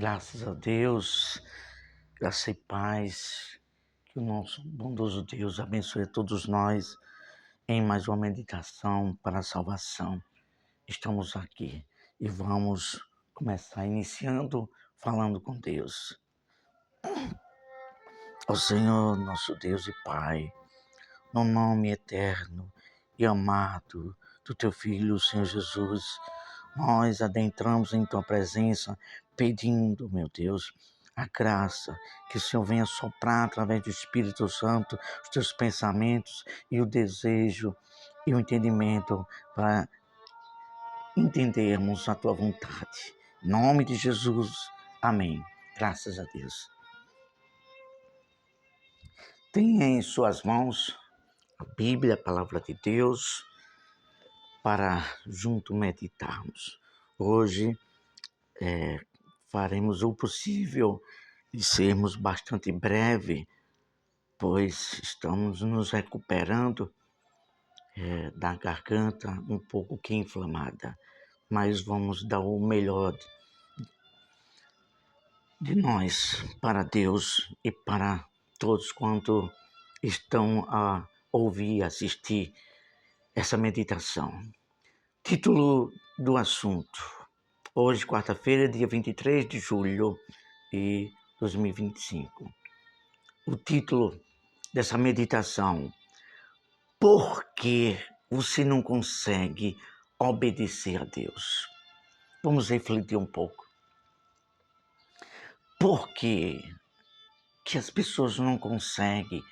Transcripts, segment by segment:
Graças a Deus, graça e paz, que o nosso bondoso Deus abençoe a todos nós em mais uma meditação para a salvação. Estamos aqui e vamos começar iniciando falando com Deus. Ó Senhor, nosso Deus e Pai, no nome eterno e amado do Teu Filho, Senhor Jesus, nós adentramos em Tua presença pedindo, meu Deus, a graça, que o Senhor venha soprar através do Espírito Santo os Teus pensamentos e o desejo e o entendimento para entendermos a Tua vontade. Em nome de Jesus, amém. Graças a Deus. Tenha em suas mãos a Bíblia, a Palavra de Deus, para junto meditarmos. Hoje faremos o possível de sermos bastante breve, pois estamos nos recuperando da garganta um pouco que inflamada, mas vamos dar o melhor de nós para Deus e para todos quanto estão a ouvir e assistir essa meditação. Título do assunto. Hoje, quarta-feira, dia 23 de julho de 2025. O título dessa meditação: Por que você não consegue obedecer a Deus? Vamos refletir um pouco. Por que as pessoas não conseguem?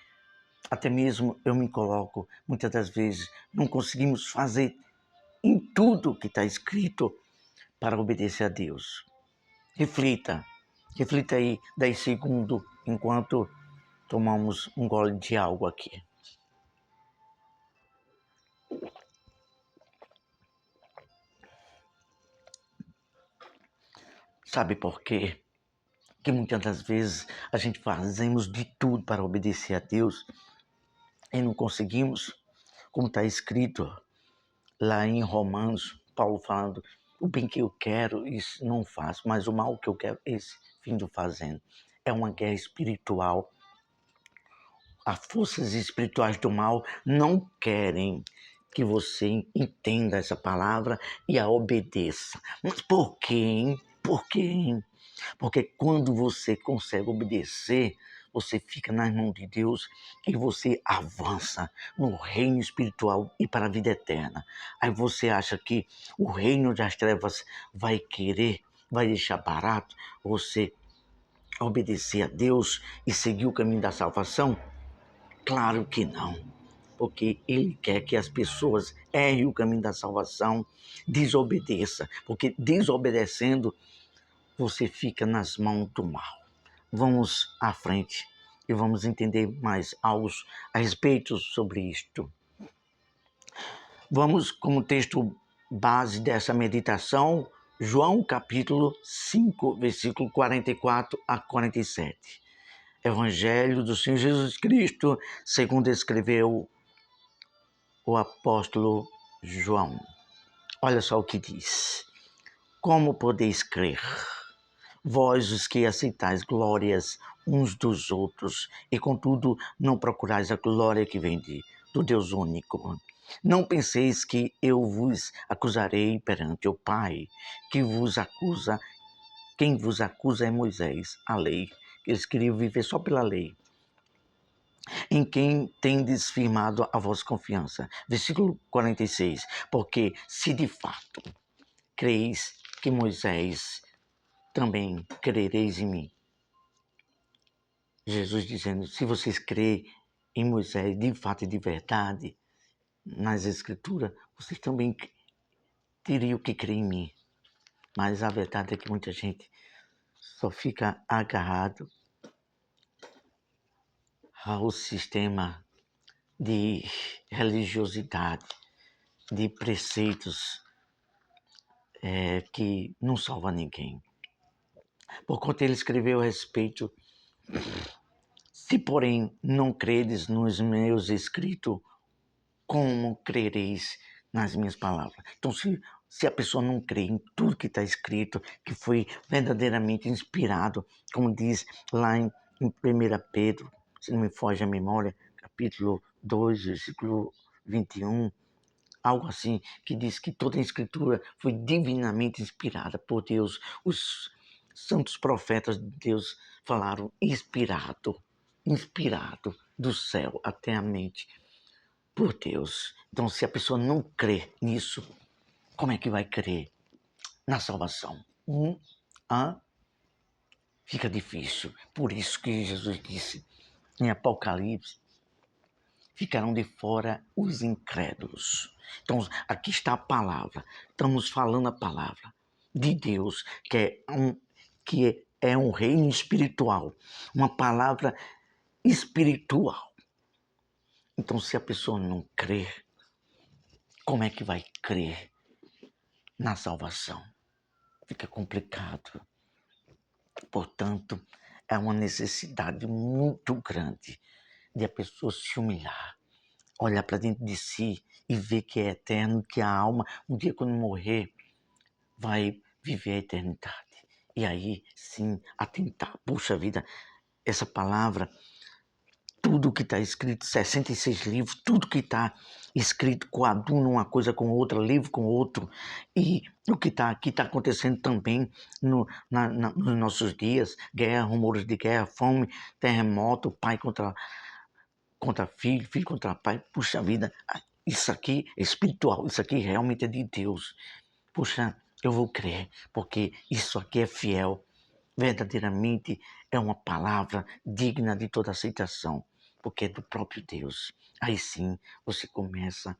Até mesmo eu me coloco, muitas das vezes, não conseguimos fazer em tudo que está escrito para obedecer a Deus. Reflita aí 10 segundos enquanto tomamos um gole de água aqui. Sabe por quê? Que muitas das vezes a gente fazemos de tudo para obedecer a Deus e não conseguimos, como está escrito lá em Romanos, Paulo falando: o bem que eu quero, isso não faço, mas o mal que eu quero, esse findo fazendo. É uma guerra espiritual. As forças espirituais do mal não querem que você entenda essa palavra e a obedeça. Mas por quê, hein? Por quê, hein? Porque quando você consegue obedecer, você fica nas mãos de Deus e você avança no reino espiritual e para a vida eterna. Aí você acha que o reino das trevas vai deixar barato você obedecer a Deus e seguir o caminho da salvação? Claro que não. Porque Ele quer que as pessoas errem o caminho da salvação, desobedeça. Porque desobedecendo, você fica nas mãos do mal. Vamos à frente e vamos entender mais algo a respeito sobre isto. Vamos, como texto base dessa meditação, João capítulo 5, versículo 44 a 47. Evangelho do Senhor Jesus Cristo, segundo escreveu o apóstolo João. Olha só o que diz. Como podeis crer, vós os que aceitais glórias uns dos outros, e contudo não procurais a glória que vem do Deus único? Não penseis que eu vos acusarei perante o Pai, quem vos acusa é Moisés, a lei. Eles queriam viver só pela lei. Em quem tendes firmado a vossa confiança. Versículo 46. Porque se de fato creis que Moisés, também crereis em mim. Jesus dizendo, se vocês crêem em Moisés de fato e de verdade, nas escrituras, vocês também teriam que crer em mim. Mas a verdade é que muita gente só fica agarrado ao sistema de religiosidade, de preceitos que não salva ninguém. Porquanto ele escreveu a respeito: se porém não credes nos meus escritos, como crereis nas minhas palavras? Então, se a pessoa não crê em tudo que está escrito, que foi verdadeiramente inspirado, como diz lá em 1 Pedro, se não me foge a memória, capítulo 2, versículo 21, algo assim, que diz que toda a escritura foi divinamente inspirada por Deus. Os santos profetas de Deus falaram inspirado do céu até a mente por Deus. Então, se a pessoa não crê nisso, como é que vai crer na salvação? Fica difícil. Por isso que Jesus disse em Apocalipse, ficarão de fora os incrédulos. Então, aqui está a palavra. Estamos falando a palavra de Deus, que é um reino espiritual. Uma palavra espiritual. Então, se a pessoa não crer, como é que vai crer na salvação? Fica complicado. Portanto, é uma necessidade muito grande de a pessoa se humilhar, olhar para dentro de si e ver que é eterno, que a alma, um dia quando morrer, vai viver a eternidade. E aí, sim, atentar. Puxa vida, essa palavra, tudo que está escrito, 66 livros, tudo que está escrito coaduna uma coisa com outra, livro com outro. E o que está aqui está acontecendo também nos nossos dias, guerra, rumores de guerra, fome, terremoto, pai contra filho, filho contra pai. Puxa vida, isso aqui é espiritual, isso aqui realmente é de Deus. Puxa, eu vou crer, porque isso aqui é fiel. Verdadeiramente é uma palavra digna de toda aceitação, porque é do próprio Deus. Aí sim você começa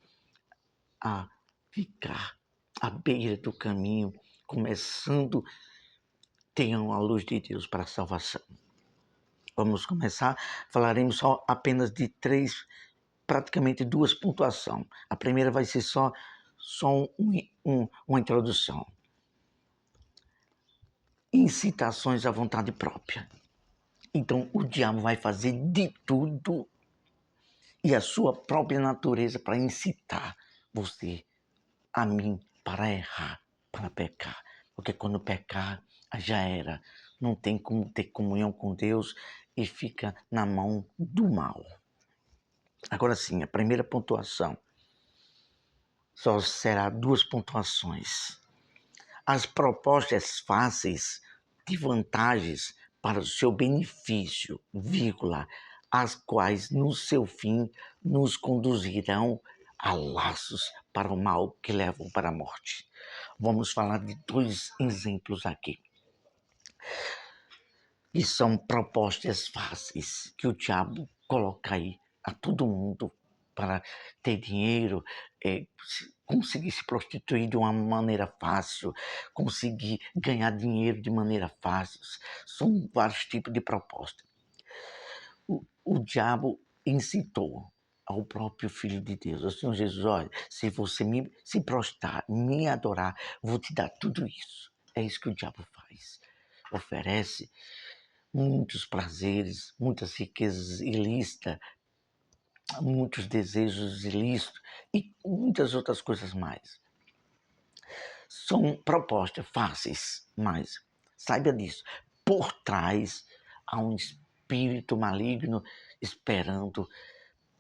a ficar à beira do caminho, começando, tenham a luz de Deus para a salvação. Vamos começar, falaremos só apenas de praticamente duas pontuações. A primeira vai ser só uma introdução. Incitações à vontade própria. Então o diabo vai fazer de tudo e a sua própria natureza para incitar você, a mim, para errar, para pecar. Porque quando pecar, já era. Não tem como ter comunhão com Deus e fica na mão do mal. Agora sim, a primeira pontuação só será duas pontuações. As propostas fáceis de vantagens para o seu benefício, vírgula, as quais no seu fim nos conduzirão a laços para o mal que levam para a morte. Vamos falar de dois exemplos aqui. E são propostas fáceis que o diabo coloca aí a todo mundo para ter dinheiro, conseguir se prostituir de uma maneira fácil, conseguir ganhar dinheiro de maneira fácil. São vários tipos de propostas. O diabo incitou ao próprio Filho de Deus, ao Senhor Jesus, olha, se você se prostrar, me adorar, vou te dar tudo isso. É isso que o diabo faz. Oferece muitos prazeres, muitas riquezas ilícitas, muitos desejos ilícitos e muitas outras coisas mais. São propostas fáceis, mas saiba disso. Por trás há um espírito maligno esperando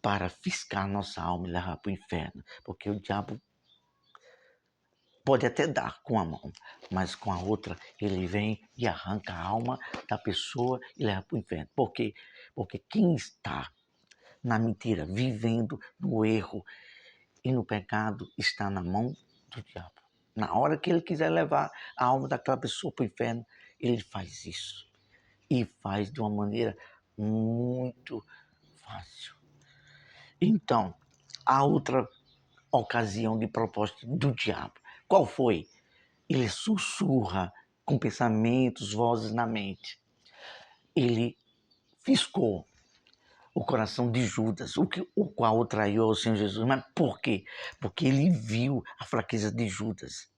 para fiscar nossa alma e levar para o inferno. Porque o diabo pode até dar com a mão, mas com a outra ele vem e arranca a alma da pessoa e leva para o inferno. Por quê? Porque quem está na mentira, vivendo no erro e no pecado, está na mão do diabo. Na hora que ele quiser levar a alma daquela pessoa para o inferno, ele faz isso. E faz de uma maneira muito fácil. Então, a outra ocasião de proposta do diabo, qual foi? Ele sussurra com pensamentos, vozes na mente. Ele fiscou o coração de Judas, o qual o traiu ao Senhor Jesus. Mas por quê? Porque ele viu a fraqueza de Judas.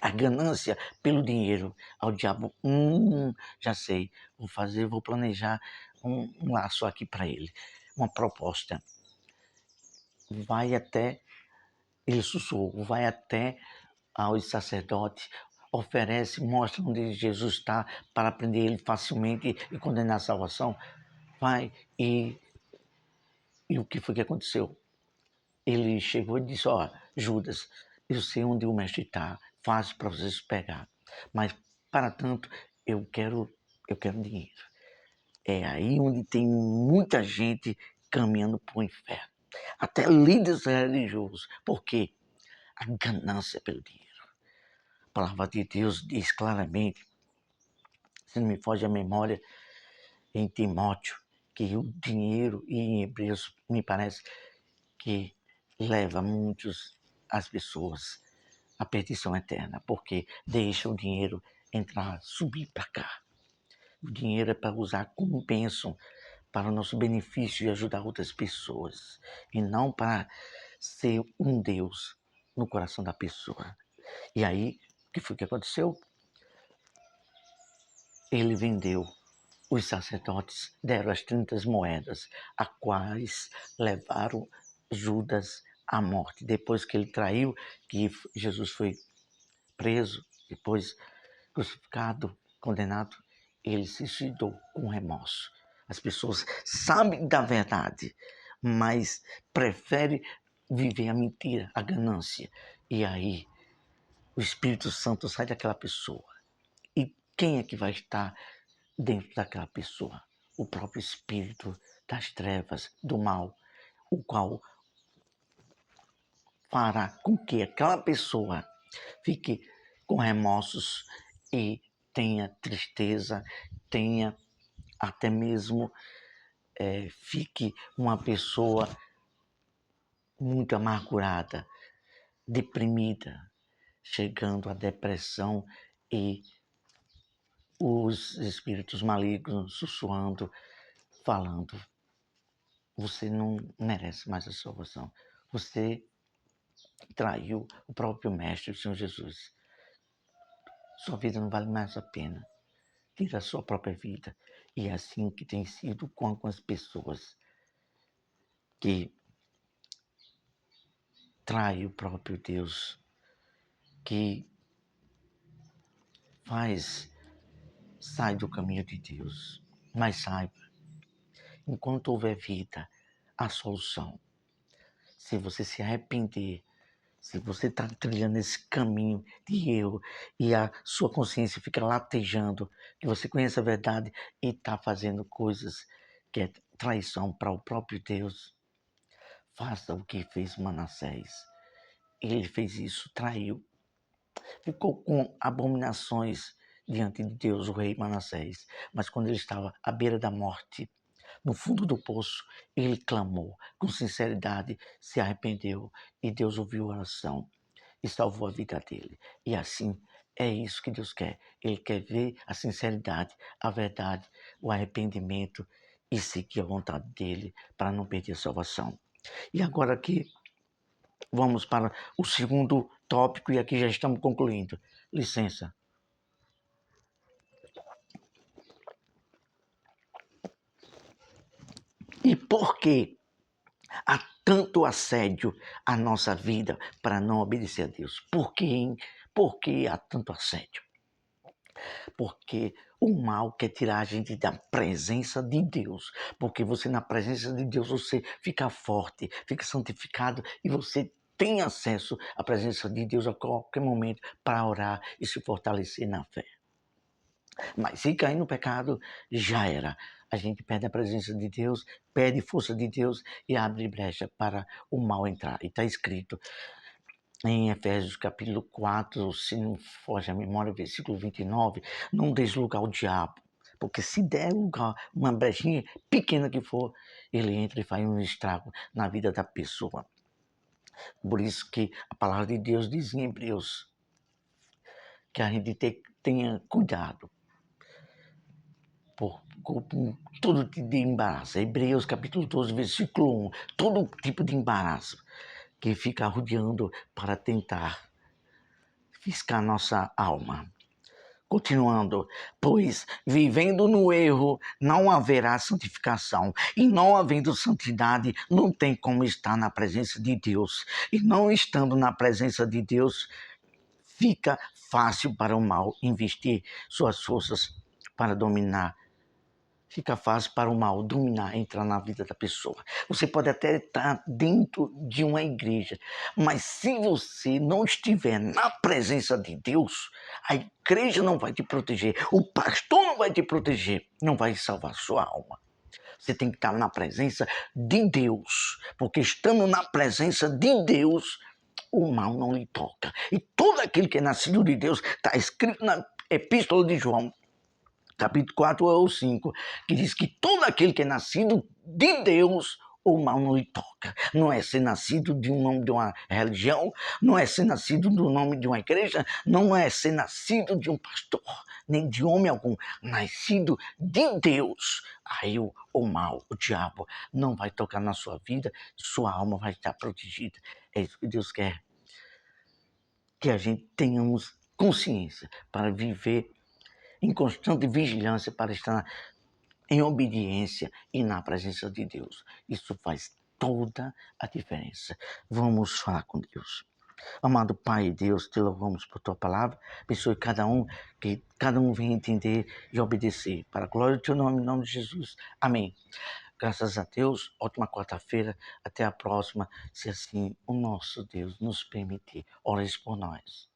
A ganância pelo dinheiro. Ao diabo, já sei, vou planejar um laço aqui para ele. Uma proposta. Ele sussurrou, vai até aos sacerdotes, oferece, mostra onde Jesus está para prender ele facilmente e condenar a salvação. Vai, e o que foi que aconteceu? Ele chegou e disse, Judas, eu sei onde o mestre está, fácil para vocês pegar, mas para tanto eu quero dinheiro. É aí onde tem muita gente caminhando para o inferno. Até líderes religiosos. Por quê? A ganância pelo dinheiro. A palavra de Deus diz claramente, se não me foge a memória, em Timóteo, que o dinheiro, e em Hebreus, me parece que leva as pessoas à perdição eterna, porque deixa o dinheiro entrar, subir para cá. O dinheiro é para usar como bênção, para o nosso benefício e ajudar outras pessoas, e não para ser um Deus no coração da pessoa. E aí, o que foi que aconteceu? Ele vendeu. Os sacerdotes deram as 30 moedas, a quais levaram Judas à morte. Depois que ele traiu, que Jesus foi preso, depois crucificado, condenado, ele se suicidou com remorso. As pessoas sabem da verdade, mas preferem viver a mentira, a ganância. E aí, o Espírito Santo sai daquela pessoa. E quem é que vai estar dentro daquela pessoa? O próprio espírito das trevas, do mal, o qual fará com que aquela pessoa fique com remorsos e tenha tristeza, tenha até mesmo fique uma pessoa muito amargurada, deprimida, chegando à depressão e os espíritos malignos sussurrando, falando, você não merece mais a salvação. Você traiu o próprio Mestre, o Senhor Jesus. Sua vida não vale mais a pena. Tira a sua própria vida. E é assim que tem sido com algumas pessoas que traem o próprio Deus, que sai do caminho de Deus. Mas saiba, enquanto houver vida, há solução. Se você se arrepender, se você está trilhando esse caminho de erro e a sua consciência fica latejando, que você conhece a verdade e está fazendo coisas que é traição para o próprio Deus, faça o que fez Manassés. Ele fez isso, traiu. Ficou com abominações diante de Deus, o rei Manassés. Mas quando ele estava à beira da morte, no fundo do poço, ele clamou com sinceridade, se arrependeu e Deus ouviu a oração e salvou a vida dele. E assim é isso que Deus quer. Ele quer ver a sinceridade, a verdade, o arrependimento e seguir a vontade dele para não perder a salvação. E agora aqui vamos para o segundo tópico e aqui já estamos concluindo. Licença. E por que há tanto assédio à nossa vida para não obedecer a Deus? Por que há tanto assédio? Porque o mal quer tirar a gente da presença de Deus. Porque você, na presença de Deus, você fica forte, fica santificado e você tem acesso à presença de Deus a qualquer momento para orar e se fortalecer na fé. Mas se cair no pecado, já era. A gente perde a presença de Deus, perde força de Deus e abre brecha para o mal entrar. E está escrito em Efésios capítulo 4, se não foge a memória, versículo 29, não deixe lugar ao diabo. Porque se der lugar, uma brechinha pequena que for, ele entra e faz um estrago na vida da pessoa. Por isso que a palavra de Deus diz em Hebreus que a gente tenha cuidado por todo tipo de embaraço. Hebreus capítulo 12, versículo 1. Todo tipo de embaraço que fica rodeando para tentar fiscar nossa alma. Continuando, pois vivendo no erro não haverá santificação, e não havendo santidade não tem como estar na presença de Deus, e não estando na presença de Deus fica fácil para o mal investir suas forças para dominar. Fica fácil para o mal dominar, entrar na vida da pessoa. Você pode até estar dentro de uma igreja, mas se você não estiver na presença de Deus, a igreja não vai te proteger, o pastor não vai te proteger, não vai salvar sua alma. Você tem que estar na presença de Deus, porque estando na presença de Deus, o mal não lhe toca. E todo aquele que é nascido de Deus, está escrito na Epístola de João, capítulo 4 ou 5, que diz que todo aquele que é nascido de Deus, o mal não lhe toca. Não é ser nascido de um nome de uma religião, não é ser nascido do nome de uma igreja, não é ser nascido de um pastor, nem de homem algum, nascido de Deus. Aí o mal, o diabo, não vai tocar na sua vida, sua alma vai estar protegida. É isso que Deus quer, que a gente tenhamos consciência para viver em constante vigilância, para estar em obediência e na presença de Deus. Isso faz toda a diferença. Vamos falar com Deus. Amado Pai e Deus, te louvamos por tua palavra. Abençoe cada um, que cada um venha entender e obedecer. Para a glória do teu nome, em nome de Jesus. Amém. Graças a Deus, ótima quarta-feira. Até a próxima, se assim o nosso Deus nos permitir. Ores por nós.